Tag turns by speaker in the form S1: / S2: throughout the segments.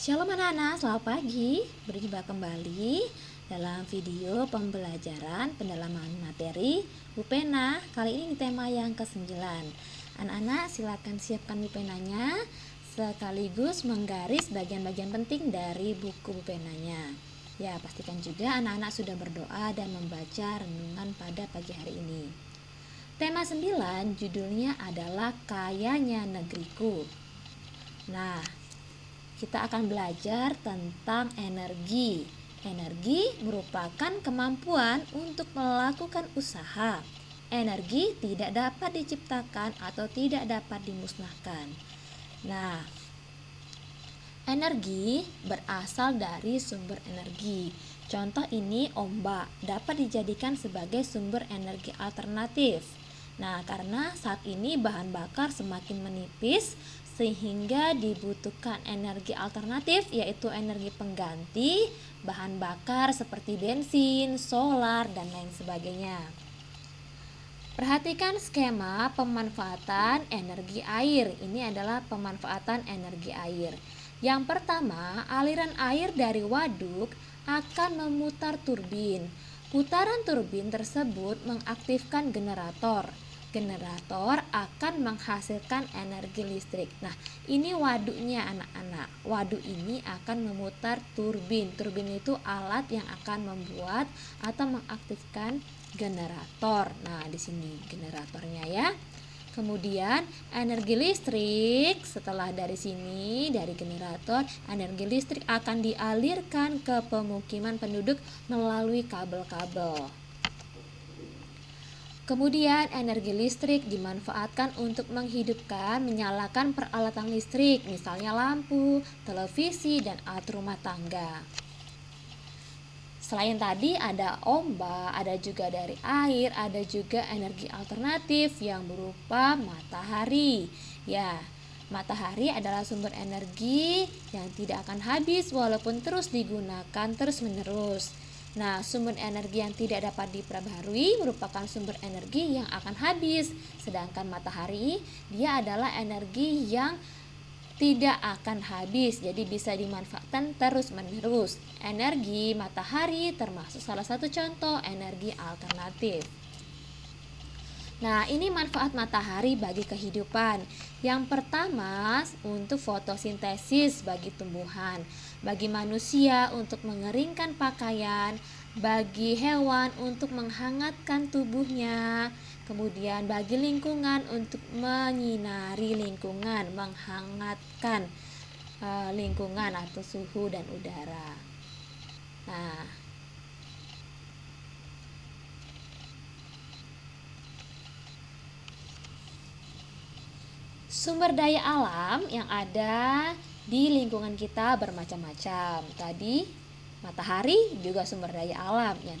S1: Shalom anak-anak, selamat pagi. Berjumpa kembali dalam video pembelajaran pendalaman materi Bu Pena. Kali ini tema yang ke-9. Anak-anak silakan siapkan Bu Penanya sekaligus menggaris bagian-bagian penting dari buku Bu Penanya. Ya, pastikan juga anak-anak sudah berdoa dan membaca renungan pada pagi hari ini. Tema 9 judulnya adalah Kayanya Negeriku. Nah, kita akan belajar tentang energi. Energi merupakan kemampuan untuk melakukan usaha. Energi tidak dapat diciptakan atau tidak dapat dimusnahkan. Nah, energi berasal dari sumber energi. Contoh ini ombak dapat dijadikan sebagai sumber energi alternatif. Nah, karena saat ini bahan bakar semakin menipis sehingga dibutuhkan energi alternatif, yaitu energi pengganti bahan bakar seperti bensin, solar, dan lain sebagainya. Perhatikan skema pemanfaatan energi air. Ini adalah pemanfaatan energi air. Yang pertama, aliran air dari waduk akan memutar turbin. Putaran turbin tersebut mengaktifkan generator. Generator akan menghasilkan energi listrik. Nah, ini waduknya anak-anak. Waduk ini akan memutar turbin. Turbin itu alat yang akan membuat atau mengaktifkan generator. Nah, di sini generatornya ya. Kemudian energi listrik, setelah dari sini, dari generator, energi listrik akan dialirkan ke pemukiman penduduk melalui kabel-kabel. Kemudian energi listrik dimanfaatkan untuk menghidupkan, menyalakan peralatan listrik, misalnya lampu, televisi, dan alat rumah tangga. Selain tadi ada ombak, ada juga dari air, ada juga energi alternatif yang berupa matahari. Ya, matahari adalah sumber energi yang tidak akan habis walaupun terus digunakan terus-menerus. Nah, sumber energi yang tidak dapat diperbaharui merupakan sumber energi yang akan habis. Sedangkan matahari, dia adalah energi yang tidak akan habis, jadi bisa dimanfaatkan terus-menerus. Energi matahari termasuk salah satu contoh energi alternatif. Nah, ini manfaat matahari bagi kehidupan. Yang pertama, untuk fotosintesis bagi tumbuhan, bagi manusia untuk mengeringkan pakaian, bagi hewan untuk menghangatkan tubuhnya, kemudian bagi lingkungan untuk menyinari lingkungan, menghangatkan lingkungan atau suhu dan udara. Nah, sumber daya alam yang ada di lingkungan kita bermacam-macam. Tadi matahari juga sumber daya alam yang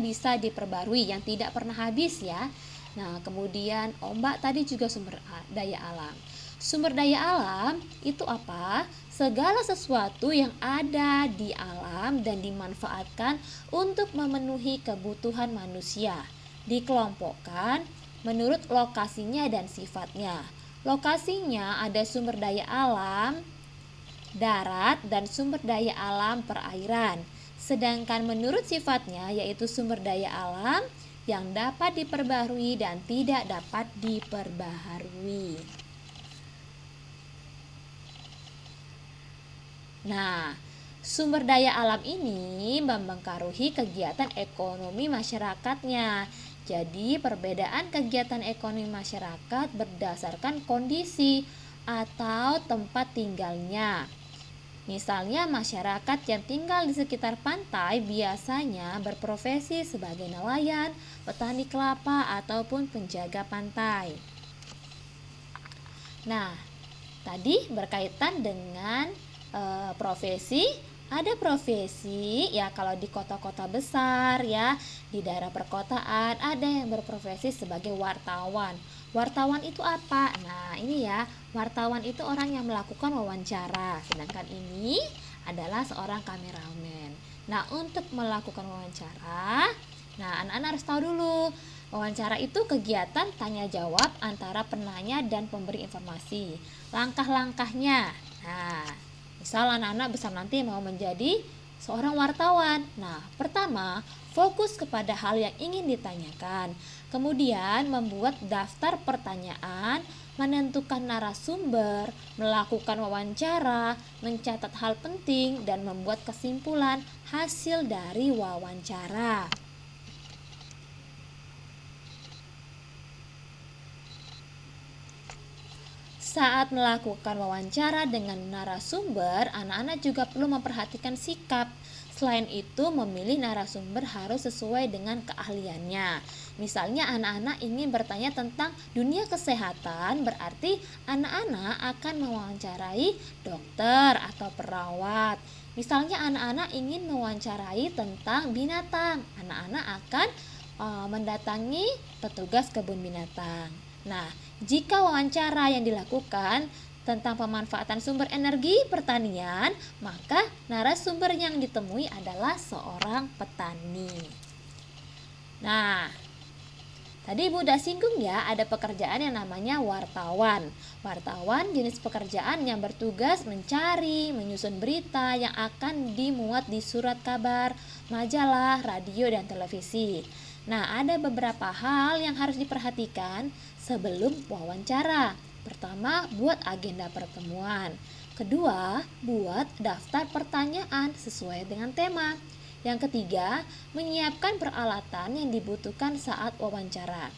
S1: bisa diperbarui, yang tidak pernah habis ya. Nah, kemudian ombak tadi juga sumber daya alam. Sumber daya alam itu apa? Segala sesuatu yang ada di alam dan dimanfaatkan untuk memenuhi kebutuhan manusia. Dikelompokkan menurut lokasinya dan sifatnya. Lokasinya ada sumber daya alam darat dan sumber daya alam perairan. Sedangkan menurut sifatnya yaitu sumber daya alam yang dapat diperbaharui dan tidak dapat diperbaharui. Nah, sumber daya alam ini mempengaruhi kegiatan ekonomi masyarakatnya. Jadi, perbedaan kegiatan ekonomi masyarakat berdasarkan kondisi atau tempat tinggalnya. Misalnya, masyarakat yang tinggal di sekitar pantai biasanya berprofesi sebagai nelayan, petani kelapa, ataupun penjaga pantai. Nah, tadi berkaitan dengan profesi. Ada profesi ya kalau di kota-kota besar ya, di daerah perkotaan ada yang berprofesi sebagai wartawan. Wartawan itu apa? Nah, ini ya, wartawan itu orang yang melakukan wawancara. Sedangkan ini adalah seorang kameramen. Nah, untuk melakukan wawancara, anak-anak harus tahu dulu. Wawancara itu kegiatan tanya jawab antara penanya dan pemberi informasi. Langkah-langkahnya. Nah, misal anak-anak besar nanti mau menjadi seorang wartawan. Nah, pertama, fokus kepada hal yang ingin ditanyakan. Kemudian membuat daftar pertanyaan, menentukan narasumber, melakukan wawancara, mencatat hal penting, dan membuat kesimpulan hasil dari wawancara. Saat melakukan wawancara dengan narasumber, anak-anak juga perlu memperhatikan sikap. Selain itu, memilih narasumber harus sesuai dengan keahliannya. Misalnya anak-anak ingin bertanya tentang dunia kesehatan, berarti anak-anak akan mewawancarai dokter atau perawat. Misalnya anak-anak ingin mewawancarai tentang binatang, anak-anak akan mendatangi petugas kebun binatang. Nah, jika wawancara yang dilakukan tentang pemanfaatan sumber energi pertanian, maka narasumber yang ditemui adalah seorang petani. Nah, tadi Ibu udah singgung ya, ada pekerjaan yang namanya wartawan. Wartawan jenis pekerjaan yang bertugas mencari, menyusun berita yang akan dimuat di surat kabar, majalah, radio, dan televisi. Nah, ada beberapa hal yang harus diperhatikan sebelum wawancara. Pertama, buat agenda pertemuan. Kedua, buat daftar pertanyaan sesuai dengan tema. Yang ketiga, menyiapkan peralatan yang dibutuhkan saat wawancara.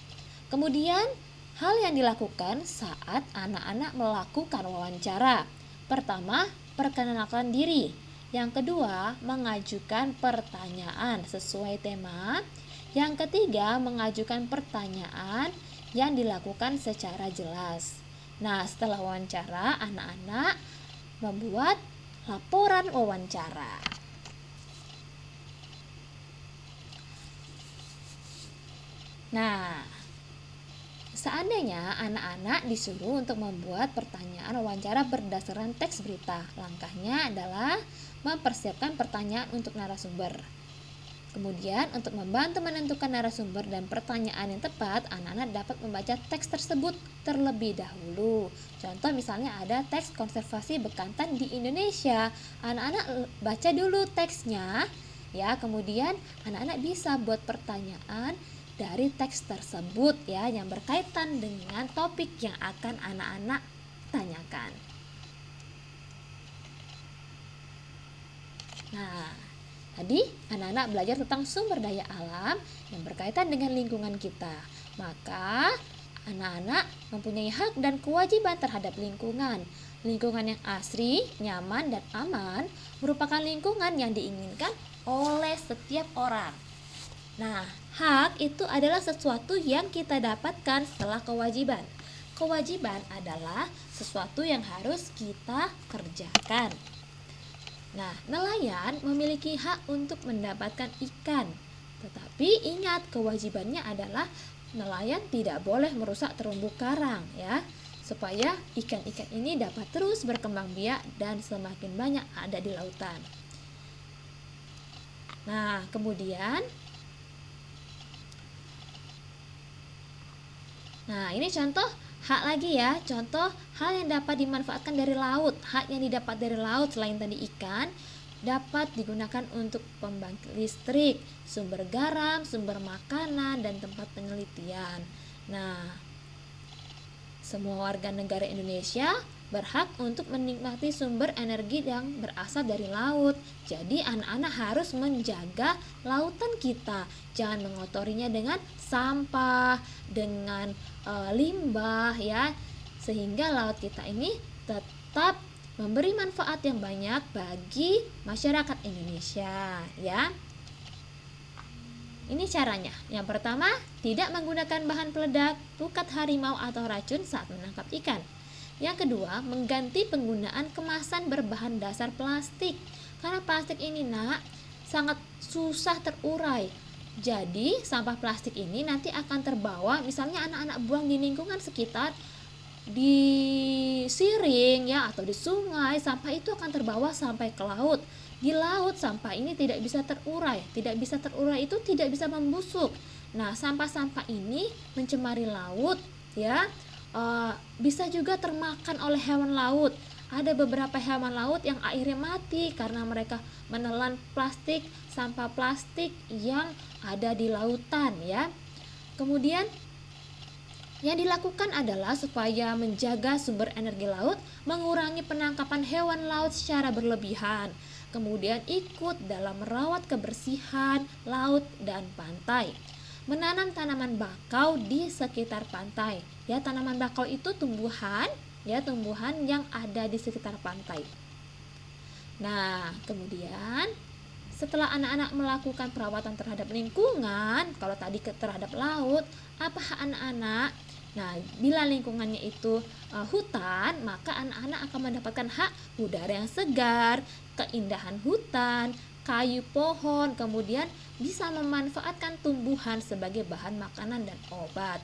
S1: Kemudian, hal yang dilakukan saat anak-anak melakukan wawancara. Pertama, perkenalkan diri. Yang kedua, mengajukan pertanyaan sesuai tema. Yang ketiga, mengajukan pertanyaan yang dilakukan secara jelas. Nah, setelah wawancara, anak-anak membuat laporan wawancara. Nah, seandainya anak-anak disuruh untuk membuat pertanyaan wawancara berdasarkan teks berita, langkahnya adalah mempersiapkan pertanyaan untuk narasumber. Kemudian, untuk membantu menentukan narasumber dan pertanyaan yang tepat, anak-anak dapat membaca teks tersebut terlebih dahulu. Contoh misalnya ada teks konservasi bekantan di Indonesia. Anak-anak baca dulu teksnya, ya. Kemudian anak-anak bisa buat pertanyaan dari teks tersebut ya, yang berkaitan dengan topik yang akan anak-anak tanyakan. Nah, tadi anak-anak belajar tentang sumber daya alam yang berkaitan dengan lingkungan kita. Maka anak-anak mempunyai hak dan kewajiban terhadap lingkungan. Lingkungan yang asri, nyaman, dan aman merupakan lingkungan yang diinginkan oleh setiap orang. Nah, hak itu adalah sesuatu yang kita dapatkan setelah kewajiban. Kewajiban adalah sesuatu yang harus kita kerjakan. Nah, nelayan memiliki hak untuk mendapatkan ikan. Tetapi ingat, kewajibannya adalah nelayan tidak boleh merusak terumbu karang ya, supaya ikan-ikan ini dapat terus berkembang biak dan semakin banyak ada di lautan. Nah, kemudian ini contoh hak lagi ya, contoh hal yang dapat dimanfaatkan dari laut. Hak yang didapat dari laut selain tadi ikan, dapat digunakan untuk pembangkit listrik, sumber garam, sumber makanan, dan tempat penelitian. Nah, semua warga negara Indonesia berhak untuk menikmati sumber energi yang berasal dari laut. Jadi anak-anak harus menjaga lautan kita. Jangan mengotorinya dengan sampah, dengan limbah ya, sehingga laut kita ini tetap memberi manfaat yang banyak bagi masyarakat Indonesia ya. Ini caranya. Yang pertama, tidak menggunakan bahan peledak, pukat harimau atau racun saat menangkap ikan. Yang kedua, mengganti penggunaan kemasan berbahan dasar plastik. Karena plastik ini sangat susah terurai. Jadi, sampah plastik ini nanti akan terbawa, misalnya anak-anak buang di lingkungan sekitar, di siring ya, atau di sungai, sampah itu akan terbawa sampai ke laut. Di laut sampah ini tidak bisa terurai. Tidak bisa terurai itu tidak bisa membusuk. Nah, sampah-sampah ini mencemari laut ya. Bisa juga termakan oleh hewan laut. ada beberapa hewan laut yang akhirnya mati karena mereka menelan plastik, sampah plastik yang ada di lautan ya. Kemudian yang dilakukan adalah supaya menjaga sumber energi laut, mengurangi penangkapan hewan laut secara berlebihan, kemudian ikut dalam merawat kebersihan laut dan pantai. Menanam tanaman bakau di sekitar pantai. Ya, tanaman bakau itu tumbuhan yang ada di sekitar pantai. Nah, kemudian setelah anak-anak melakukan perawatan terhadap lingkungan, kalau tadi terhadap laut, apa hak anak-anak? Nah, bila lingkungannya itu hutan, maka anak-anak akan mendapatkan hak udara yang segar, keindahan hutan, kayu pohon, kemudian bisa memanfaatkan tumbuhan sebagai bahan makanan dan obat.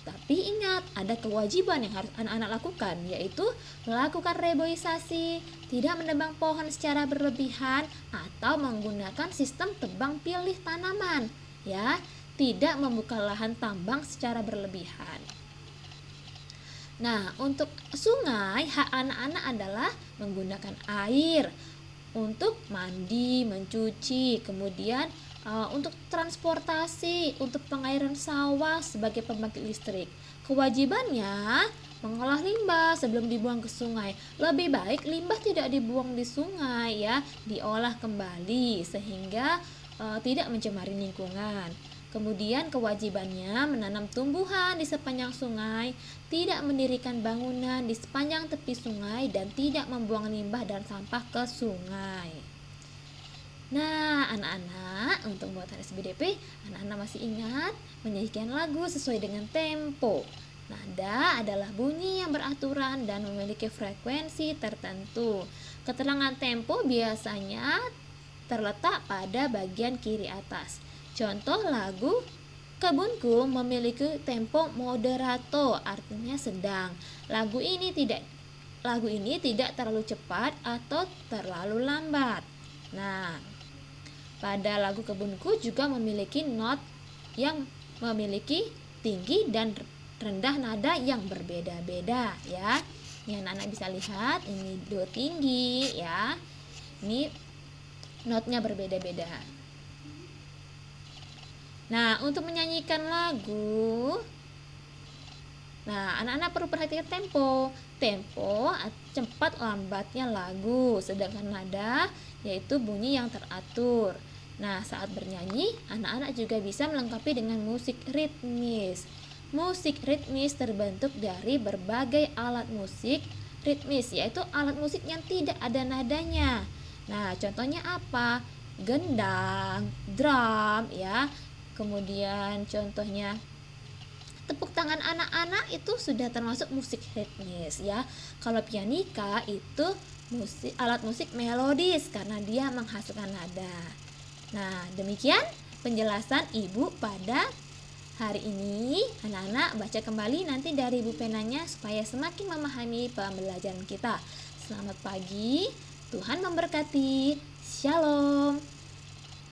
S1: Tapi ingat, ada kewajiban yang harus anak-anak lakukan, yaitu melakukan reboisasi, tidak menebang pohon secara berlebihan, atau menggunakan sistem tebang pilih tanaman, ya, tidak membuka lahan tambang secara berlebihan. Nah, untuk sungai, hak anak-anak adalah menggunakan air untuk mandi, mencuci, kemudian untuk transportasi, untuk pengairan sawah sebagai pembangkit listrik. Kewajibannya mengolah limbah sebelum dibuang ke sungai. Lebih baik limbah tidak dibuang di sungai ya, diolah kembali sehingga tidak mencemari lingkungan. Kemudian kewajibannya menanam tumbuhan di sepanjang sungai, tidak mendirikan bangunan di sepanjang tepi sungai, dan tidak membuang limbah dan sampah ke sungai. Nah, anak-anak, untuk membuat HSBDP, anak-anak masih ingat menyanyikan lagu sesuai dengan tempo. Nada adalah bunyi yang beraturan dan memiliki frekuensi tertentu. Keterangan tempo biasanya terletak pada bagian kiri atas. Contoh lagu Kebunku memiliki tempo moderato, artinya sedang. Lagu ini tidak terlalu cepat atau terlalu lambat. Nah, pada lagu Kebunku juga memiliki not yang memiliki tinggi dan rendah nada yang berbeda-beda ya. Yang anak bisa lihat, ini do tinggi ya. Ini notnya berbeda-beda. Nah, untuk menyanyikan lagu, anak-anak perlu perhatikan tempo. Tempo cepat lambatnya lagu, sedangkan nada yaitu bunyi yang teratur. Nah, saat bernyanyi, anak-anak juga bisa melengkapi dengan musik ritmis. Musik ritmis terbentuk dari berbagai alat musik ritmis, yaitu alat musik yang tidak ada nadanya. Nah, contohnya apa? Gendang, drum ya. Kemudian contohnya tepuk tangan anak-anak itu sudah termasuk musik ritmis ya. Kalau pianika itu alat musik melodis karena dia menghasilkan nada. Nah, demikian penjelasan Ibu pada hari ini. Anak-anak baca kembali nanti dari buku penanya supaya semakin memahami pembelajaran kita. Selamat pagi, Tuhan memberkati. Shalom.